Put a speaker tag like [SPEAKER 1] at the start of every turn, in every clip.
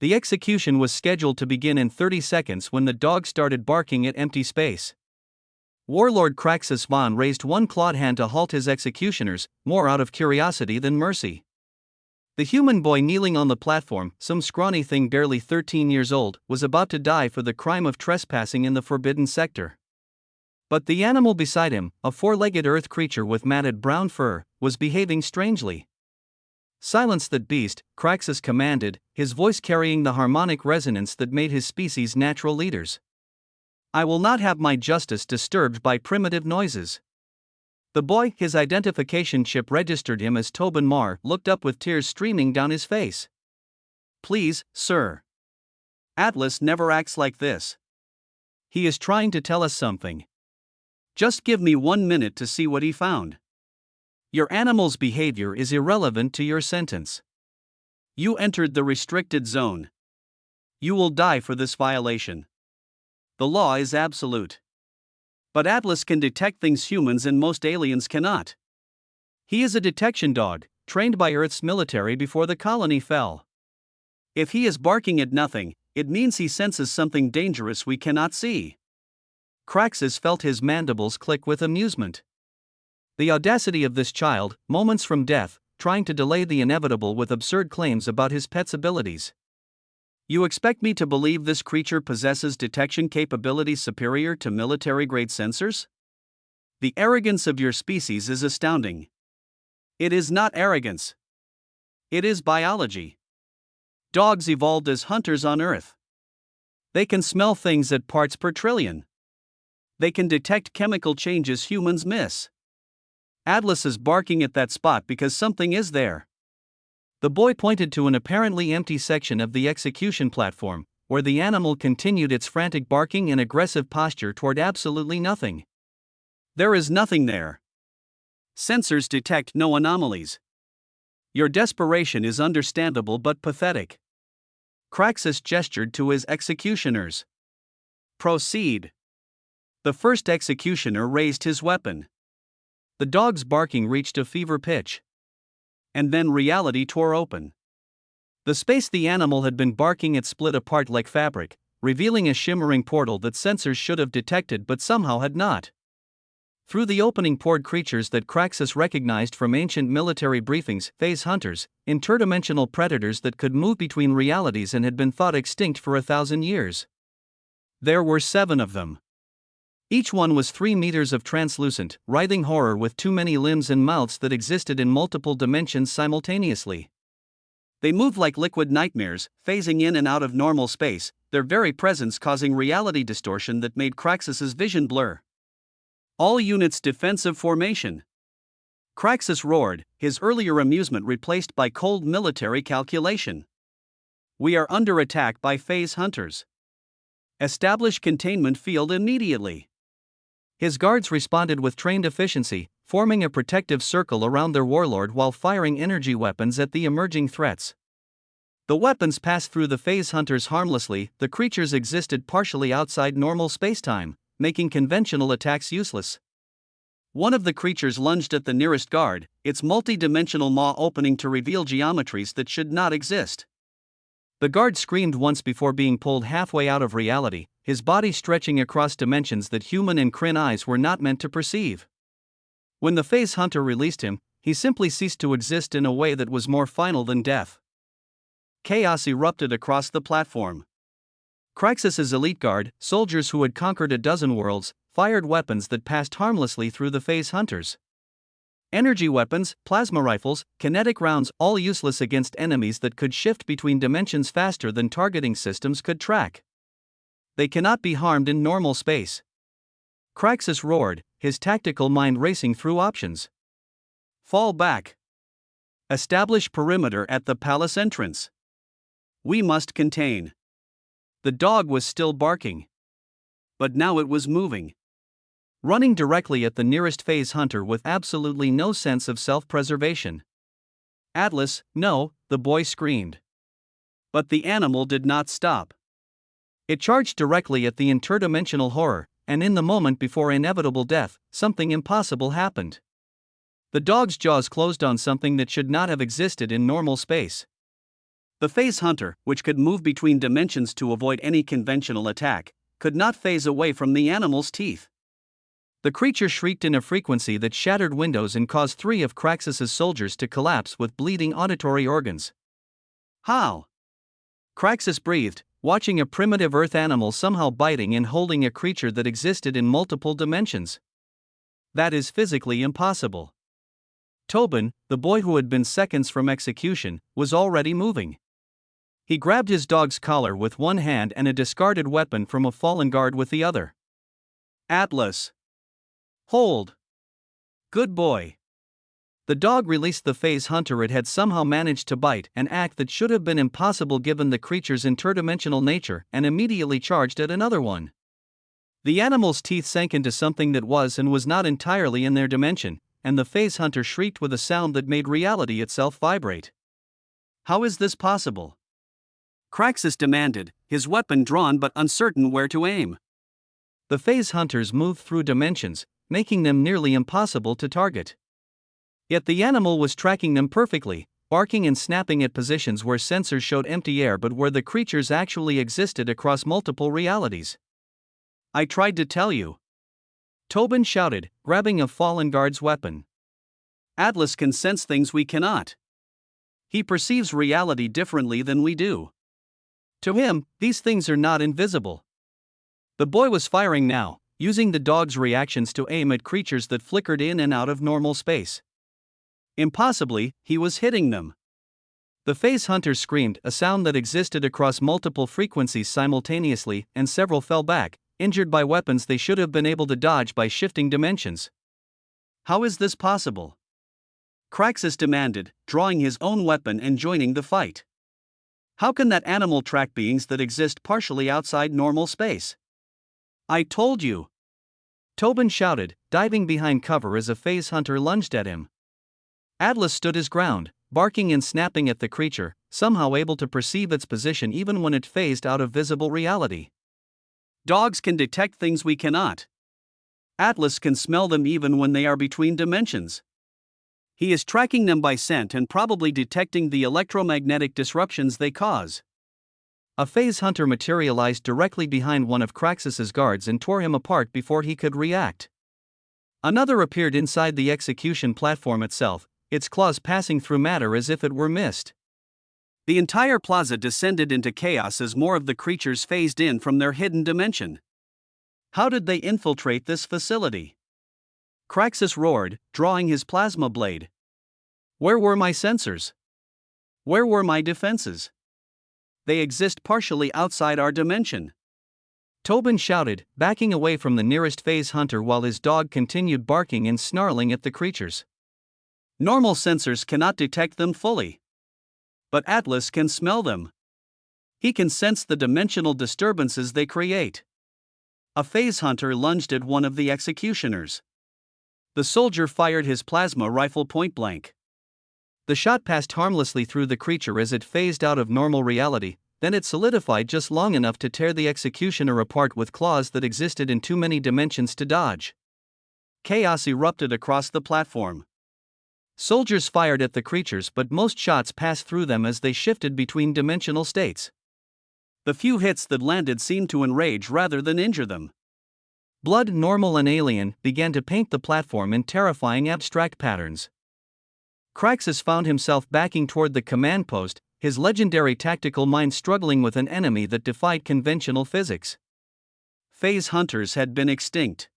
[SPEAKER 1] The execution was scheduled to begin in 30 seconds when the dog started barking at empty space. Warlord Craxus Von raised one clawed hand to halt his executioners, more out of curiosity than mercy. The human boy kneeling on the platform, some scrawny thing barely 13 years old, was about to die for the crime of trespassing in the forbidden sector. But the animal beside him, a four-legged earth creature with matted brown fur, was behaving strangely. "Silence that beast," Craxus commanded, his voice carrying the harmonic resonance that made his species natural leaders. "I will not have my justice disturbed by primitive noises." The boy, his identification chip registered him as Tobin Marr, looked up with tears streaming down his face. "Please, sir. Atlas never acts like this. He is trying to tell us something. Just give me 1 minute to see what he found. Your animal's behavior is irrelevant to your sentence. You entered the restricted zone. You will die for this violation. The law is absolute. But Atlas can detect things humans and most aliens cannot. He is a detection dog, trained by Earth's military before the colony fell. If he is barking at nothing, it means he senses something dangerous we cannot see." Craxus felt his mandibles click with amusement. The audacity of this child, moments from death, trying to delay the inevitable with absurd claims about his pet's abilities. "You expect me to believe this creature possesses detection capabilities superior to military-grade sensors? The arrogance of your species is astounding. It is not arrogance. It is biology. Dogs evolved as hunters on Earth. They can smell things at parts per trillion. They can detect chemical changes humans miss. Atlas is barking at that spot because something is there." The boy pointed to an apparently empty section of the execution platform, where the animal continued its frantic barking and aggressive posture toward absolutely nothing. "There is nothing there. Sensors detect no anomalies. Your desperation is understandable but pathetic." Craxus gestured to his executioners. "Proceed." The first executioner raised his weapon. The dog's barking reached a fever pitch. And then reality tore open. The space the animal had been barking at split apart like fabric, revealing a shimmering portal that sensors should have detected but somehow had not. Through the opening poured creatures that Craxus recognized from ancient military briefings: phase hunters, interdimensional predators that could move between realities and had been thought extinct for 1,000 years. There were 7 of them. Each one was 3 meters of translucent, writhing horror with too many limbs and mouths that existed in multiple dimensions simultaneously. They moved like liquid nightmares, phasing in and out of normal space, their very presence causing reality distortion that made Craxus's vision blur. "All units defensive formation." Craxus roared, his earlier amusement replaced by cold military calculation. "We are under attack by phase hunters. Establish containment field immediately." His guards responded with trained efficiency, forming a protective circle around their warlord while firing energy weapons at the emerging threats. The weapons passed through the phase hunters harmlessly. The creatures existed partially outside normal spacetime, making conventional attacks useless. One of the creatures lunged at the nearest guard, its multi-dimensional maw opening to reveal geometries that should not exist. The guard screamed once before being pulled halfway out of reality, his body stretching across dimensions that human and Kryn eyes were not meant to perceive. When the phase hunter released him, he simply ceased to exist in a way that was more final than death. Chaos erupted across the platform. Craxus's elite guard, soldiers who had conquered a dozen worlds, fired weapons that passed harmlessly through the phase hunters. Energy weapons, plasma rifles, kinetic rounds, all useless against enemies that could shift between dimensions faster than targeting systems could track. They cannot be harmed in normal space. Craxus roared, his tactical mind racing through options. "Fall back. Establish perimeter at the palace entrance. We must contain." The dog was still barking. But now it was moving. Running directly at the nearest phase hunter with absolutely no sense of self-preservation. "Atlas, no," the boy screamed. But the animal did not stop. It charged directly at the interdimensional horror, and in the moment before inevitable death, something impossible happened. The dog's jaws closed on something that should not have existed in normal space. The phase hunter, which could move between dimensions to avoid any conventional attack, could not phase away from the animal's teeth. The creature shrieked in a frequency that shattered windows and caused 3 of Craxus's soldiers to collapse with bleeding auditory organs. How? Craxus breathed, watching a primitive earth animal somehow biting and holding a creature that existed in multiple dimensions. That is physically impossible. Tobin, the boy who had been seconds from execution, was already moving. He grabbed his dog's collar with one hand and a discarded weapon from a fallen guard with the other. Atlas. Hold. Good boy. The dog released the phase hunter it had somehow managed to bite, an act that should have been impossible given the creature's interdimensional nature, and immediately charged at another one. The animal's teeth sank into something that was and was not entirely in their dimension, and the phase hunter shrieked with a sound that made reality itself vibrate. How is this possible? Craxus demanded, his weapon drawn but uncertain where to aim. The phase hunters moved through dimensions, making them nearly impossible to target. Yet the animal was tracking them perfectly, barking and snapping at positions where sensors showed empty air but where the creatures actually existed across multiple realities. I tried to tell you. Tobin shouted, grabbing a fallen guard's weapon. Atlas can sense things we cannot. He perceives reality differently than we do. To him, these things are not invisible. The boy was firing now, using the dog's reactions to aim at creatures that flickered in and out of normal space. Impossibly, he was hitting them. The phase hunter screamed, a sound that existed across multiple frequencies simultaneously, and several fell back, injured by weapons they should have been able to dodge by shifting dimensions. How is this possible? Craxus demanded, drawing his own weapon and joining the fight. How can that animal track beings that exist partially outside normal space? I told you. Tobin shouted, diving behind cover as a phase hunter lunged at him. Atlas stood his ground, barking and snapping at the creature, somehow able to perceive its position even when it phased out of visible reality. Dogs can detect things we cannot. Atlas can smell them even when they are between dimensions. He is tracking them by scent and probably detecting the electromagnetic disruptions they cause. A phase hunter materialized directly behind one of Craxus's guards and tore him apart before he could react. Another appeared inside the execution platform itself, its claws passing through matter as if it were mist. The entire plaza descended into chaos as more of the creatures phased in from their hidden dimension. How did they infiltrate this facility? Craxus roared, drawing his plasma blade. Where were my sensors? Where were my defenses? They exist partially outside our dimension. Tobin shouted, backing away from the nearest phase hunter while his dog continued barking and snarling at the creatures. Normal sensors cannot detect them fully. But Atlas can smell them. He can sense the dimensional disturbances they create. A phase hunter lunged at one of the executioners. The soldier fired his plasma rifle point blank. The shot passed harmlessly through the creature as it phased out of normal reality, then it solidified just long enough to tear the executioner apart with claws that existed in too many dimensions to dodge. Chaos erupted across the platform. Soldiers fired at the creatures, but most shots passed through them as they shifted between dimensional states. The few hits that landed seemed to enrage rather than injure them. Blood, normal and alien, began to paint the platform in terrifying abstract patterns. Craxus found himself backing toward the command post, his legendary tactical mind struggling with an enemy that defied conventional physics. Phase hunters had been extinct.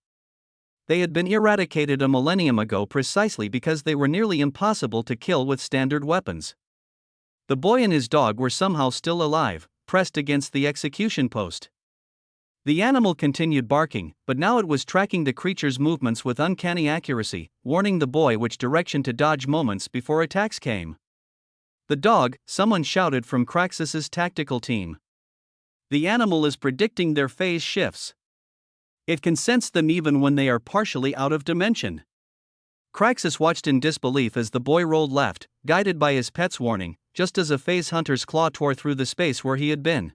[SPEAKER 1] They had been eradicated a millennium ago precisely because they were nearly impossible to kill with standard weapons. The boy and his dog were somehow still alive, pressed against the execution post. The animal continued barking, but now it was tracking the creature's movements with uncanny accuracy, warning the boy which direction to dodge moments before attacks came. The dog, someone shouted from Craxus's tactical team. The animal is predicting their phase shifts. It can sense them even when they are partially out of dimension. Craxus watched in disbelief as the boy rolled left, guided by his pet's warning, just as a phase hunter's claw tore through the space where he had been.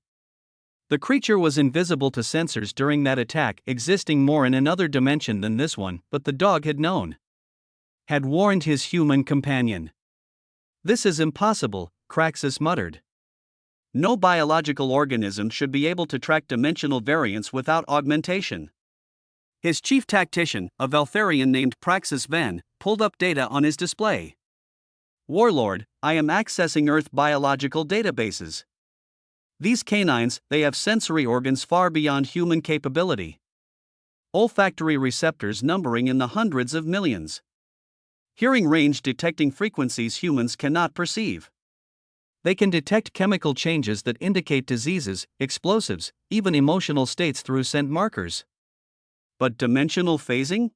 [SPEAKER 1] The creature was invisible to sensors during that attack, existing more in another dimension than this one, but the dog had known. Had warned his human companion. This is impossible, Craxus muttered. No biological organism should be able to track dimensional variance without augmentation. His chief tactician, a Veltharian named Praxis Ven, pulled up data on his display. Warlord, I am accessing Earth biological databases. These canines, they have sensory organs far beyond human capability. Olfactory receptors numbering in the hundreds of millions. Hearing range detecting frequencies humans cannot perceive. They can detect chemical changes that indicate diseases, explosives, even emotional states through scent markers. But dimensional phasing?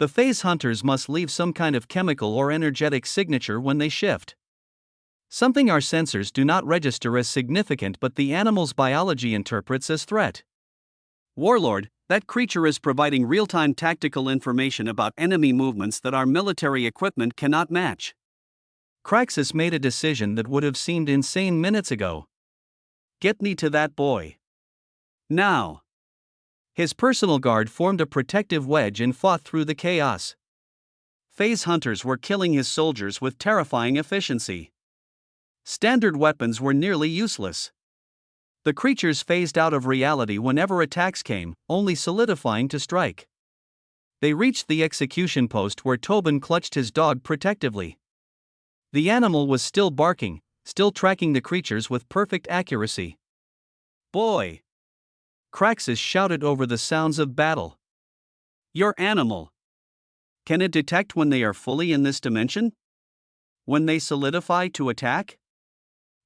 [SPEAKER 1] The phase hunters must leave some kind of chemical or energetic signature when they shift. Something our sensors do not register as significant but the animal's biology interprets as threat. Warlord, that creature is providing real-time tactical information about enemy movements that our military equipment cannot match. Craxus made a decision that would have seemed insane minutes ago. Get me to that boy. Now. His personal guard formed a protective wedge and fought through the chaos. Phase hunters were killing his soldiers with terrifying efficiency. Standard weapons were nearly useless. The creatures phased out of reality whenever attacks came, only solidifying to strike. They reached the execution post where Tobin clutched his dog protectively. The animal was still barking, still tracking the creatures with perfect accuracy. Boy! Craxus shouted over the sounds of battle. Your animal! Can it detect when they are fully in this dimension? When they solidify to attack?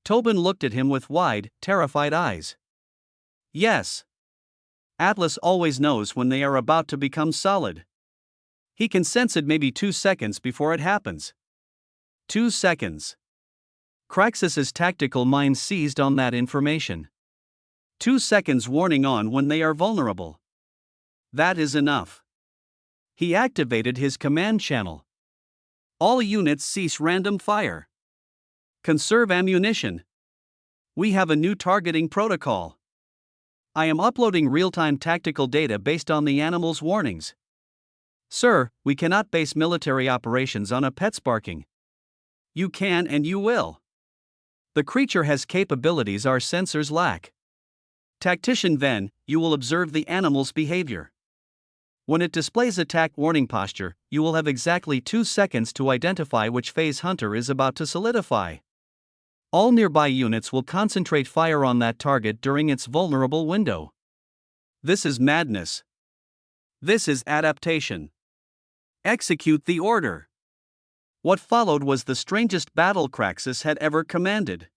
[SPEAKER 1] Tobin looked at him with wide, terrified eyes. Yes. Atlas always knows when they are about to become solid. He can sense it maybe 2 seconds before it happens. 2 seconds. Craxus's tactical mind seized on that information. 2 seconds warning on when they are vulnerable. That is enough. He activated his command channel. All units cease random fire. Conserve ammunition. We have a new targeting protocol. I am uploading real-time tactical data based on the animal's warnings. Sir, we cannot base military operations on a pet's barking. You can and you will. The creature has capabilities our sensors lack. Tactician Ven, you will observe the animal's behavior. When it displays attack warning posture, you will have exactly 2 seconds to identify which phase hunter is about to solidify. All nearby units will concentrate fire on that target during its vulnerable window. This is madness. This is adaptation. Execute the order. What followed was the strangest battle Craxus had ever commanded.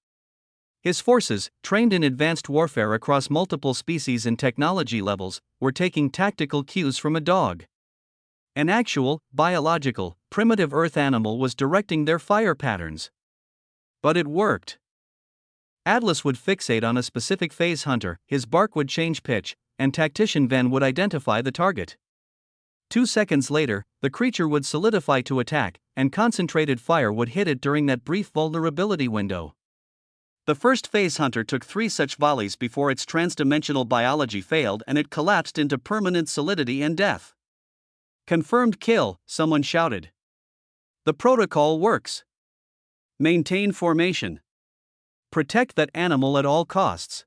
[SPEAKER 1] His forces, trained in advanced warfare across multiple species and technology levels, were taking tactical cues from a dog. An actual, biological, primitive Earth animal was directing their fire patterns. But it worked. Atlas would fixate on a specific phase hunter, his bark would change pitch, and Tactician Ven would identify the target. 2 seconds later, the creature would solidify to attack, and concentrated fire would hit it during that brief vulnerability window. The first phase hunter took 3 such volleys before its transdimensional biology failed and it collapsed into permanent solidity and death. Confirmed kill, someone shouted. The protocol works. Maintain formation. Protect that animal at all costs.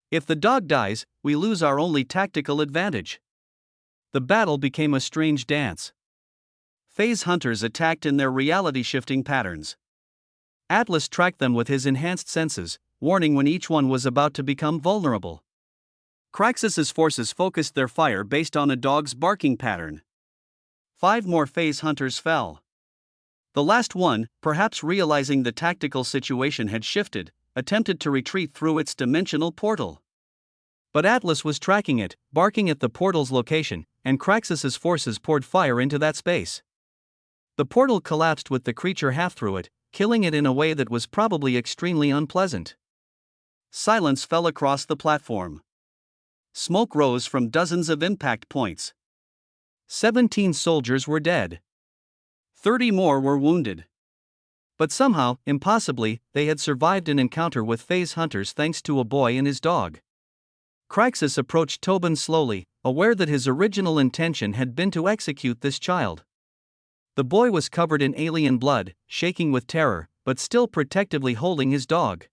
[SPEAKER 1] If the dog dies, we lose our only tactical advantage. The battle became a strange dance. Phase hunters attacked in their reality-shifting patterns. Atlas tracked them with his enhanced senses, warning when each one was about to become vulnerable. Craxus's forces focused their fire based on a dog's barking pattern. 5 more phase hunters fell. The last one, perhaps realizing the tactical situation had shifted, attempted to retreat through its dimensional portal. But Atlas was tracking it, barking at the portal's location, and Craxus's forces poured fire into that space. The portal collapsed with the creature half through it, killing it in a way that was probably extremely unpleasant. Silence fell across the platform. Smoke rose from dozens of impact points. 17 soldiers were dead. 30 more were wounded. But somehow, impossibly, they had survived an encounter with phase hunters thanks to a boy and his dog. Craxus approached Tobin slowly, aware that his original intention had been to execute this child. The boy was covered in alien blood, shaking with terror, but still protectively holding his dog.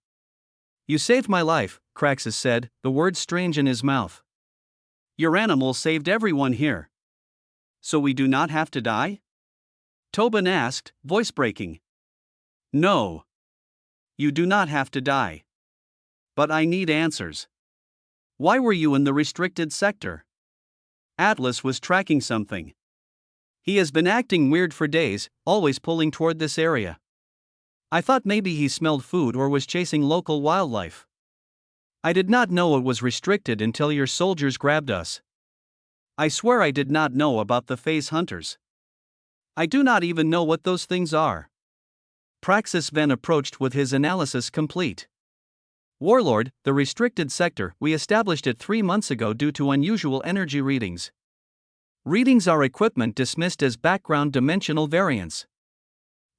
[SPEAKER 1] You saved my life, Craxus said, the words strange in his mouth.
[SPEAKER 2] Your animal saved everyone here. So we do not have to die? Tobin asked, voice breaking. No. You do not have to die. But I need answers. Why were you in the restricted sector? Atlas was tracking something.
[SPEAKER 1] He has been acting weird for days, always pulling toward this area. I thought maybe he smelled food or was chasing local wildlife. I did not know it was restricted until your soldiers grabbed us.
[SPEAKER 2] I swear I did not know about the phase hunters. I do not even know what those things are.
[SPEAKER 1] Praxis Ven approached with his analysis complete. Warlord, the restricted sector, we established it 3 months ago due to unusual energy readings. Readings are equipment dismissed as background dimensional variance.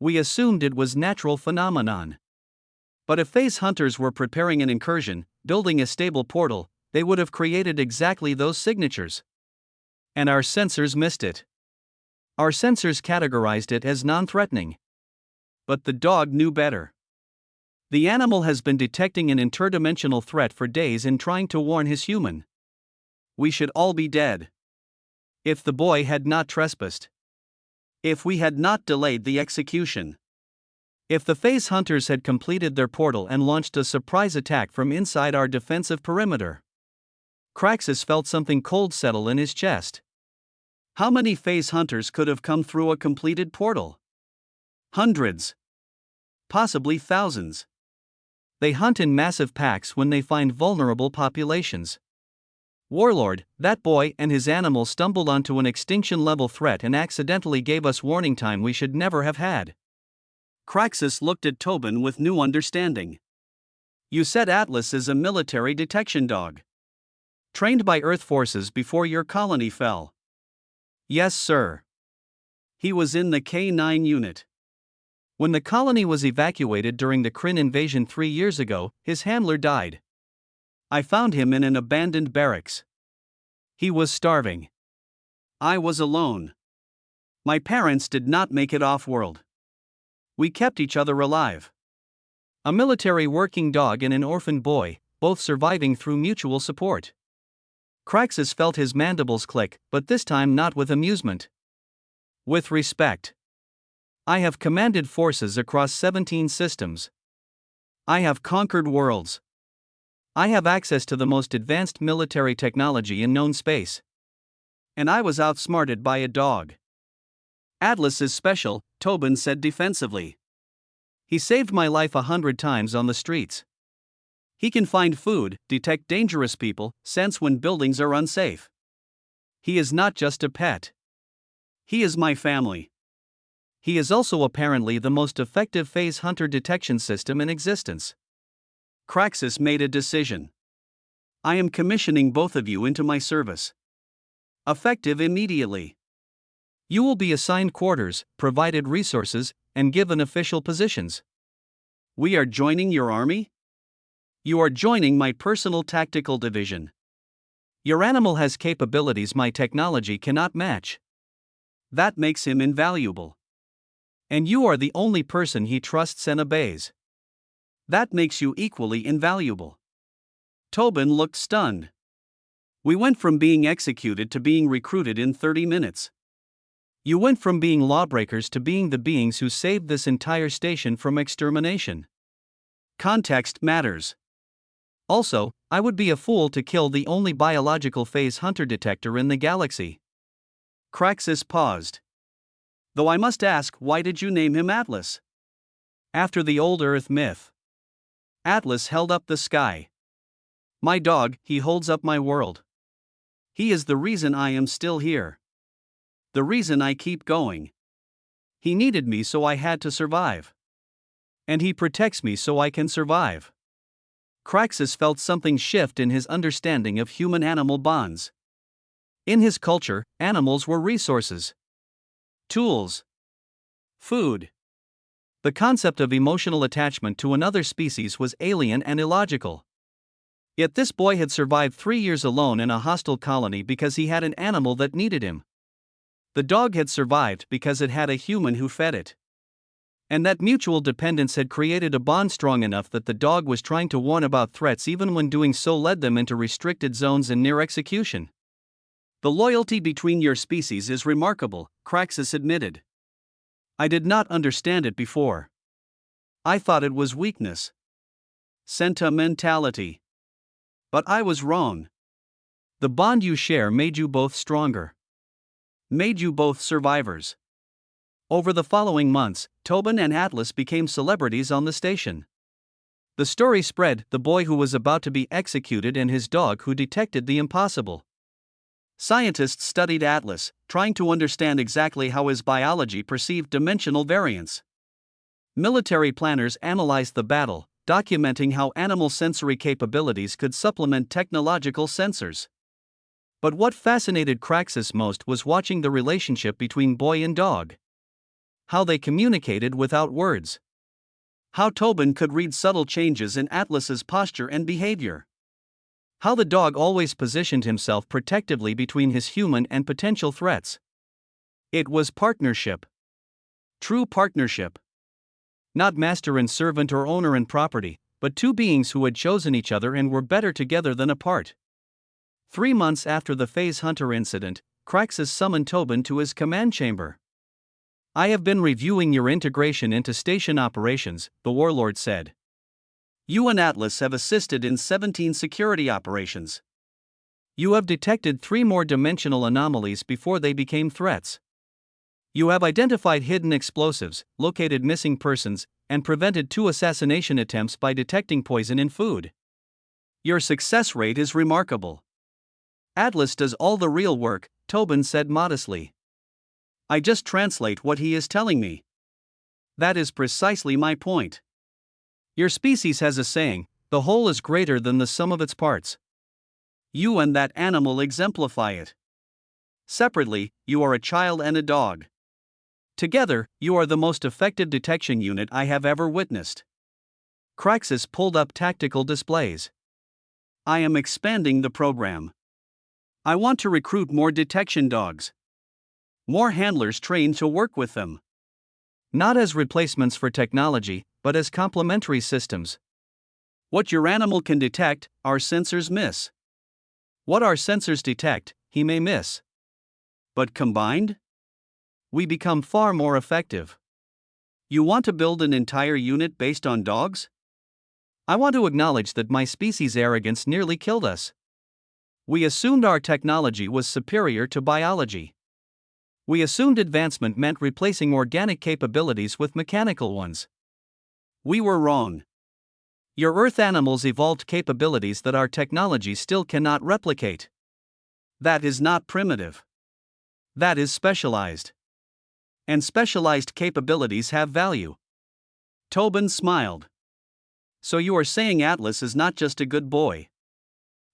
[SPEAKER 1] We assumed it was natural phenomenon. But if phase hunters were preparing an incursion, building a stable portal, they would have created exactly those signatures. And our sensors missed it. Our sensors categorized it as non-threatening. But the dog knew better. The animal has been detecting an interdimensional threat for days and trying to warn his human. We should all be dead. If the boy had not trespassed. If we had not delayed the execution. If the phase hunters had completed their portal and launched a surprise attack from inside our defensive perimeter. Craxus felt something cold settle in his chest.
[SPEAKER 2] How many phase hunters could have come through a completed portal? Hundreds. Possibly thousands.
[SPEAKER 1] They hunt in massive packs when they find vulnerable populations. Warlord, that boy and his animal stumbled onto an extinction-level threat and accidentally gave us warning time we should never have had.
[SPEAKER 2] Craxus looked at Tobin with new understanding. You said Atlas is a military detection dog. Trained by Earth forces before your colony fell.
[SPEAKER 1] Yes, sir.
[SPEAKER 2] He was in the K-9 unit.
[SPEAKER 1] When the colony was evacuated during the Kryn invasion 3 years ago, his handler died.
[SPEAKER 2] I found him in an abandoned barracks.
[SPEAKER 1] He was starving.
[SPEAKER 2] I was alone. My parents did not make it off-world. We kept each other alive.
[SPEAKER 1] A military working dog and an orphan boy, both surviving through mutual support. Craxus felt his mandibles click, but this time not with amusement. With respect. I have commanded forces across 17 systems. I have conquered worlds. I have access to the most advanced military technology in known space.
[SPEAKER 2] And I was outsmarted by a dog. Atlas is special, Tobin said defensively.
[SPEAKER 1] He saved my life 100 times on the streets.
[SPEAKER 2] He can find food, detect dangerous people, sense when buildings are unsafe. He is not just a pet. He is my family.
[SPEAKER 1] He is also apparently the most effective phase hunter detection system in existence.
[SPEAKER 2] Craxus made a decision. I am commissioning both of you into my service. Effective immediately.
[SPEAKER 1] You will be assigned quarters, provided resources, and given official positions.
[SPEAKER 2] We are joining your army? You are joining my personal tactical division.
[SPEAKER 1] Your animal has capabilities my technology cannot match.
[SPEAKER 2] That makes him invaluable.
[SPEAKER 1] And you are the only person he trusts and obeys.
[SPEAKER 2] That makes you equally invaluable. Tobin looked stunned. We went from being executed to being recruited in 30 minutes.
[SPEAKER 1] You went from being lawbreakers to being the beings who saved this entire station from extermination.
[SPEAKER 2] Context matters.
[SPEAKER 1] Also, I would be a fool to kill the only biological phase hunter detector in the galaxy.
[SPEAKER 2] Craxus paused. Though I must ask, why did you name him Atlas?
[SPEAKER 1] After the old Earth myth.
[SPEAKER 2] Atlas held up the sky.
[SPEAKER 1] My dog, he holds up my world.
[SPEAKER 2] He is the reason I am still here. The reason I keep going. He needed me so I had to survive.
[SPEAKER 1] And he protects me so I can survive.
[SPEAKER 2] Craxus felt something shift in his understanding of human-animal bonds.
[SPEAKER 1] In his culture, animals were resources.
[SPEAKER 2] Tools. Food.
[SPEAKER 1] The concept of emotional attachment to another species was alien and illogical. Yet this boy had survived 3 years alone in a hostile colony because he had an animal that needed him. The dog had survived because it had a human who fed it. And that mutual dependence had created a bond strong enough that the dog was trying to warn about threats even when doing so led them into restricted zones and near execution.
[SPEAKER 2] The loyalty between your species is remarkable, Craxus admitted. I did not understand it before. I thought it was weakness. Sentimentality. But I was wrong.
[SPEAKER 1] The bond you share made you both stronger.
[SPEAKER 2] Made you both survivors.
[SPEAKER 1] Over the following months, Tobin and Atlas became celebrities on the station. The story spread: the boy who was about to be executed and his dog who detected the impossible.
[SPEAKER 2] Scientists studied Atlas, trying to understand exactly how his biology perceived dimensional variance. Military planners analyzed the battle, documenting how animal sensory capabilities could supplement technological sensors. But what fascinated Craxus most was watching the relationship between boy and dog. How they communicated without words. How Tobin could read subtle changes in Atlas's posture and behavior.
[SPEAKER 1] How the dog always positioned himself protectively between his human and potential threats.
[SPEAKER 2] It was partnership. True partnership.
[SPEAKER 1] Not master and servant or owner and property, but two beings who had chosen each other and were better together than apart. 3 months after the Phase Hunter incident, Craxus summoned Tobin to his command chamber. I have been reviewing your integration into station operations, the Warlord said.
[SPEAKER 2] You and Atlas have assisted in 17 security operations.
[SPEAKER 1] You have detected 3 more dimensional anomalies before they became threats. You have identified hidden explosives, located missing persons, and prevented 2 assassination attempts by detecting poison in food.
[SPEAKER 2] Your success rate is remarkable.
[SPEAKER 1] Atlas does all the real work, Tobin said modestly.
[SPEAKER 2] I just translate what he is telling me. That is precisely my point.
[SPEAKER 1] Your species has a saying, the whole is greater than the sum of its parts.
[SPEAKER 2] You and that animal exemplify it. Separately, you are a child and a dog. Together, you are the most effective detection unit I have ever witnessed.
[SPEAKER 1] Craxus pulled up tactical displays.
[SPEAKER 2] I am expanding the program. I want to recruit more detection dogs. More handlers trained to work with them.
[SPEAKER 1] Not as replacements for technology, but as complementary systems.
[SPEAKER 2] What your animal can detect, our sensors miss.
[SPEAKER 1] What our sensors detect, he may miss.
[SPEAKER 2] But combined,
[SPEAKER 1] we become far more effective.
[SPEAKER 2] You want to build an entire unit based on dogs?
[SPEAKER 1] I want to acknowledge that my species' arrogance nearly killed us. We assumed our technology was superior to biology. We assumed advancement meant replacing organic capabilities with mechanical ones.
[SPEAKER 2] We were wrong.
[SPEAKER 1] Your Earth animals evolved capabilities that our technology still cannot replicate.
[SPEAKER 2] That is not primitive.
[SPEAKER 1] That is specialized.
[SPEAKER 2] And specialized capabilities have value. Tobin smiled. So you are saying Atlas is not just a good boy.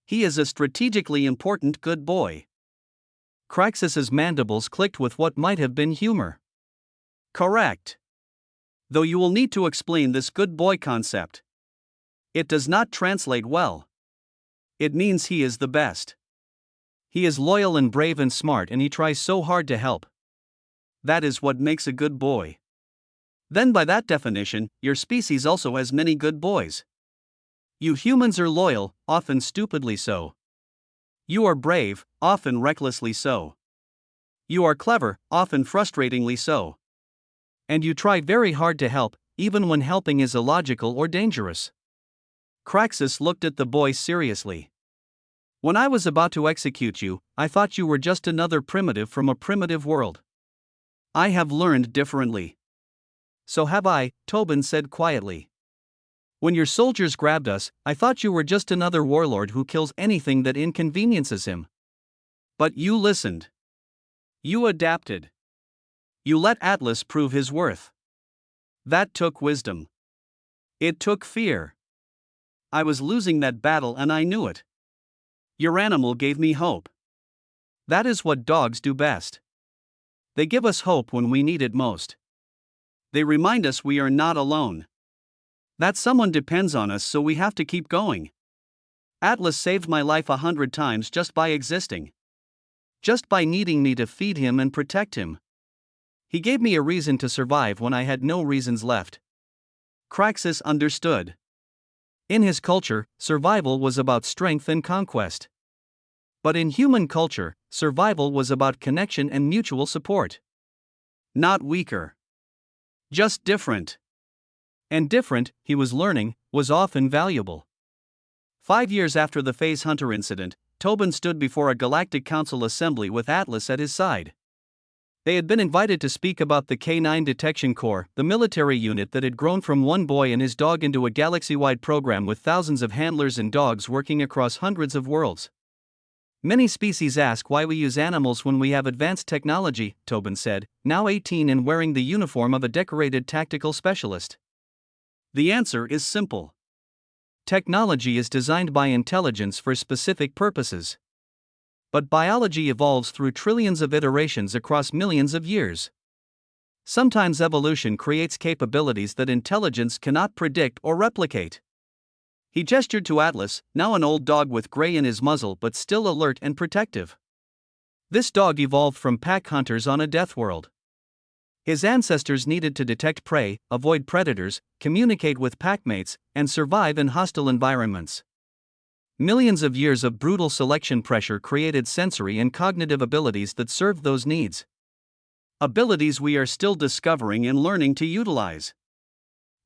[SPEAKER 2] He is a strategically important good boy.
[SPEAKER 1] Craxus's mandibles clicked with what might have been humor.
[SPEAKER 2] Correct. Though you will need to explain this good boy concept. It does not translate well. It means he is the best.
[SPEAKER 1] He is loyal and brave and smart, and he tries so hard to help.
[SPEAKER 2] That is what makes a good boy. Then by that definition, your species also has many good boys.
[SPEAKER 1] You humans are loyal, often stupidly so.
[SPEAKER 2] You are brave, often recklessly so. You are clever, often frustratingly so.
[SPEAKER 1] And you try very hard to help, even when helping is illogical or dangerous.
[SPEAKER 2] Craxus looked at the boy seriously.
[SPEAKER 1] When I was about to execute you, I thought you were just another primitive from a primitive world.
[SPEAKER 2] I have learned differently.
[SPEAKER 1] So have I, Tobin said quietly. When your soldiers grabbed us, I thought you were just another warlord who kills anything that inconveniences him.
[SPEAKER 2] But you listened. You adapted. You let Atlas prove his worth. That took wisdom. It took fear. I was losing that battle and I knew it. Your animal gave me hope.
[SPEAKER 1] That is what dogs do best. They give us hope when we need it most.
[SPEAKER 2] They remind us we are not alone. That someone depends on us, so we have to keep going. Atlas saved my life 100 times just by existing.
[SPEAKER 1] Just by needing me to feed him and protect him. He gave me a reason to survive when I had no reasons left.
[SPEAKER 2] Craxus understood.
[SPEAKER 1] In his culture, survival was about strength and conquest. But in human culture, survival was about connection and mutual support.
[SPEAKER 2] Not weaker. Just different.
[SPEAKER 1] And different, he was learning, was often valuable.
[SPEAKER 2] 5 years after the Phase Hunter incident, Tobin stood before a Galactic Council assembly with Atlas at his side.
[SPEAKER 1] They had been invited to speak about the K9 Detection Corps, the military unit that had grown from one boy and his dog into a galaxy-wide program with thousands of handlers and dogs working across hundreds of worlds. Many species ask why we use animals when we have advanced technology, Tobin said, now 18 and wearing the uniform of a decorated tactical specialist.
[SPEAKER 2] The answer is simple.
[SPEAKER 1] Technology is designed by intelligence for specific purposes. But biology evolves through trillions of iterations across millions of years. Sometimes evolution creates capabilities that intelligence cannot predict or replicate. He gestured to Atlas, now an old dog with gray in his muzzle but still alert and protective. This dog evolved from pack hunters on a death world. His ancestors needed to detect prey, avoid predators, communicate with packmates, and survive in hostile environments. Millions of years of brutal selection pressure created sensory and cognitive abilities that served those needs. Abilities we are still discovering and learning to utilize.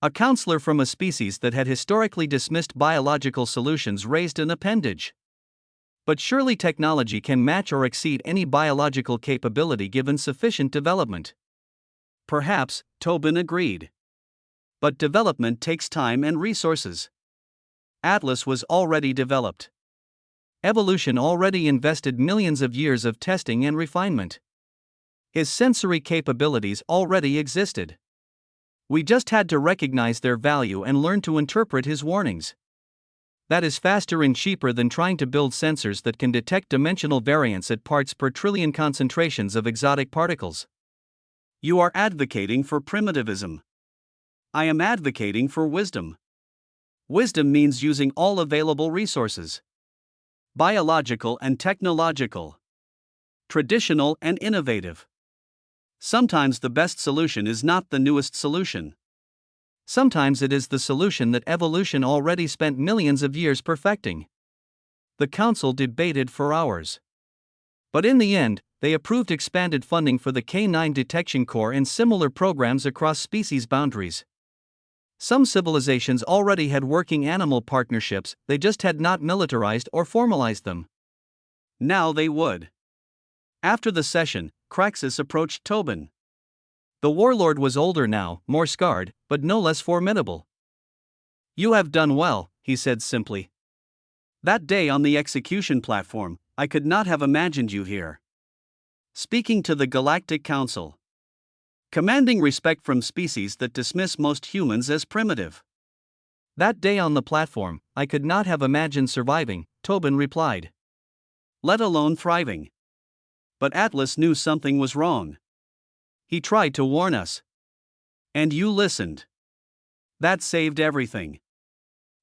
[SPEAKER 1] A counselor from a species that had historically dismissed biological solutions raised an appendage. But surely technology can match or exceed any biological capability given sufficient development.
[SPEAKER 2] Perhaps, Tobin agreed. But development takes time and resources. Atlas was already developed.
[SPEAKER 1] Evolution already invested millions of years of testing and refinement. His sensory capabilities already existed. We just had to recognize their value and learn to interpret his warnings. That is faster and cheaper than trying to build sensors that can detect dimensional variance at parts per trillion concentrations of exotic particles.
[SPEAKER 2] You are advocating for primitivism. I am advocating for wisdom. Wisdom means using all available resources. Biological and technological. Traditional and innovative. Sometimes the best solution is not the newest solution.
[SPEAKER 1] Sometimes it is the solution that evolution already spent millions of years perfecting. The council debated for hours. But in the end, they approved expanded funding for the K9 Detection Corps and similar programs across species boundaries. Some civilizations already had working animal partnerships, they just had not militarized or formalized them.
[SPEAKER 2] Now they would. After the session, Craxus approached Tobin.
[SPEAKER 1] The Warlord was older now, more scarred, but no less formidable.
[SPEAKER 2] You have done well, he said simply. That day on the execution platform, I could not have imagined you here. Speaking to the Galactic Council. Commanding respect from species that dismiss most humans as primitive.
[SPEAKER 1] That day on the platform, I could not have imagined surviving, Tobin replied.
[SPEAKER 2] Let alone thriving. But Atlas knew something was wrong. He tried to warn us. And you listened. That saved everything.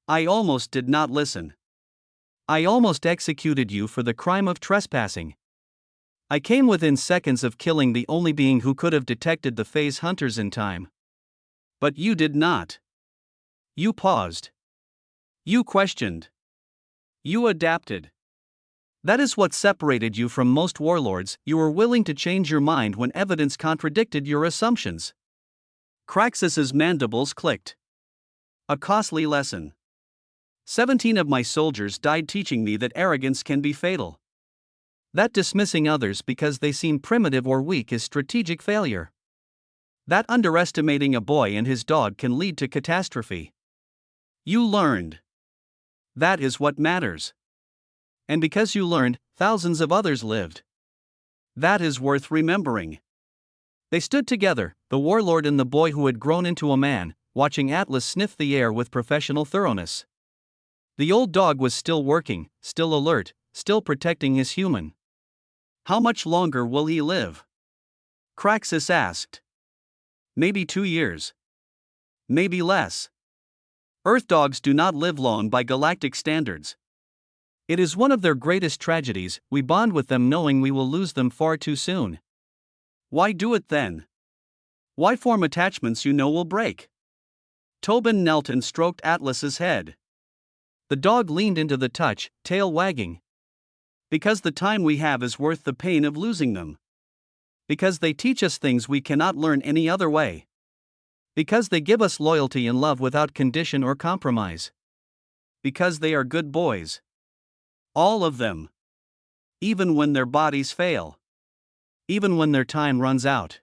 [SPEAKER 2] I almost did not listen.
[SPEAKER 1] I almost executed you for the crime of trespassing. I came within seconds of killing the only being who could have detected the phase hunters in time.
[SPEAKER 2] But you did not. You paused. You questioned. You adapted. That is what separated you from most warlords. You were willing to change your mind when evidence contradicted your assumptions. Craxus's mandibles clicked. A costly lesson. 17 of my soldiers died teaching me that arrogance can be fatal.
[SPEAKER 1] That dismissing others because they seem primitive or weak is strategic failure.
[SPEAKER 2] That underestimating a boy and his dog can lead to catastrophe. You learned. That is what matters.
[SPEAKER 1] And because you learned, thousands of others lived.
[SPEAKER 2] That is worth remembering.
[SPEAKER 1] They stood together, the Warlord and the boy who had grown into a man, watching Atlas sniff the air with professional thoroughness. The old dog was still working, still alert, still protecting his human.
[SPEAKER 2] How much longer will he live? Craxus asked. Maybe 2 years. Maybe less. Earth dogs do not live long by galactic standards.
[SPEAKER 1] It is one of their greatest tragedies, we bond with them knowing we will lose them far too soon.
[SPEAKER 2] Why do it then? Why form attachments you know will break? Tobin knelt and stroked Atlas's head.
[SPEAKER 1] The dog leaned into the touch, tail wagging.
[SPEAKER 2] Because the time we have is worth the pain of losing them. Because they teach us things we cannot learn any other way.
[SPEAKER 1] Because they give us loyalty and love without condition or compromise.
[SPEAKER 2] Because they are good boys. All of them. Even when their bodies fail.
[SPEAKER 1] Even when their time runs out.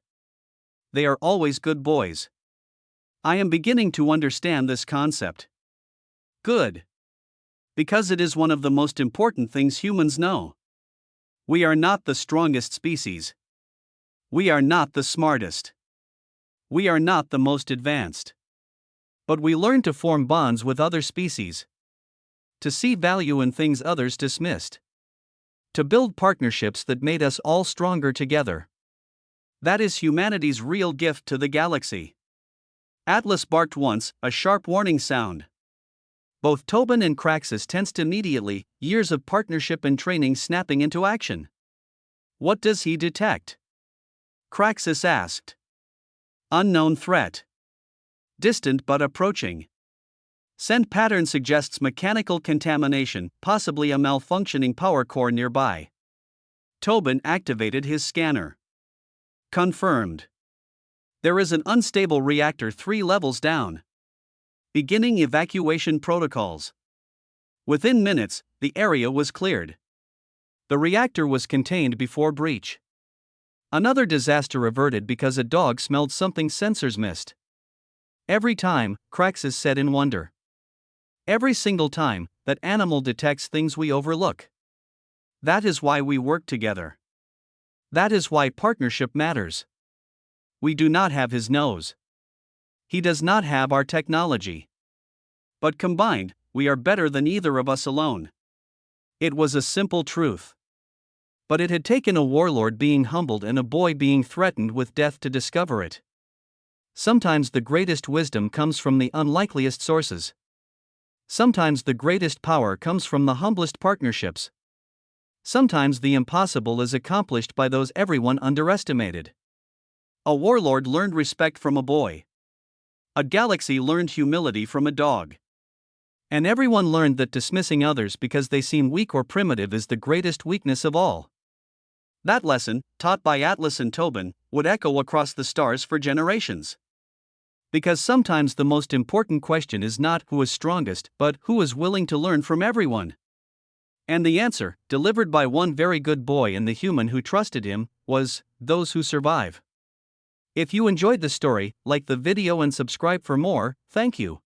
[SPEAKER 2] They are always good boys. I am beginning to understand this concept. Good. Because it is one of the most important things humans know. We are not the strongest species. We are not the smartest. We are not the most advanced.
[SPEAKER 1] But we learn to form bonds with other species. To see value in things others dismissed. To build partnerships that made us all stronger together.
[SPEAKER 2] That is humanity's real gift to the galaxy. Atlas barked once, a sharp warning sound.
[SPEAKER 1] Both Tobin and Craxus tensed immediately, years of partnership and training snapping into action.
[SPEAKER 2] What does he detect? Craxus asked. Unknown threat. Distant but approaching. Scent pattern suggests mechanical contamination, possibly a malfunctioning power core nearby. Tobin activated his scanner. Confirmed. There is an unstable reactor 3 levels down. Beginning evacuation protocols. Within minutes, the area was cleared.
[SPEAKER 1] The reactor was contained before breach. Another disaster averted because a dog smelled something sensors missed. Every time, Craxus said in wonder. Every single time, that animal detects things we overlook.
[SPEAKER 2] That is why we work together.
[SPEAKER 1] That is why partnership matters.
[SPEAKER 2] We do not have his nose.
[SPEAKER 1] He does not have our technology.
[SPEAKER 2] But combined, we are better than either of us alone.
[SPEAKER 1] It was a simple truth. But it had taken a warlord being humbled and a boy being threatened with death to discover it. Sometimes the greatest wisdom comes from the unlikeliest sources. Sometimes the greatest power comes from the humblest partnerships. Sometimes the impossible is accomplished by those everyone underestimated.
[SPEAKER 2] A warlord learned respect from a boy. A galaxy learned humility from a dog.
[SPEAKER 1] And everyone learned that dismissing others because they seem weak or primitive is the greatest weakness of all.
[SPEAKER 2] That lesson, taught by Atlas and Tobin, would echo across the stars for generations.
[SPEAKER 1] Because sometimes the most important question is not who is strongest, but who is willing to learn from everyone.
[SPEAKER 2] And the answer, delivered by one very good boy and the human who trusted him, was, those who survive.
[SPEAKER 1] If you enjoyed the story, like the video and subscribe for more. Thank you.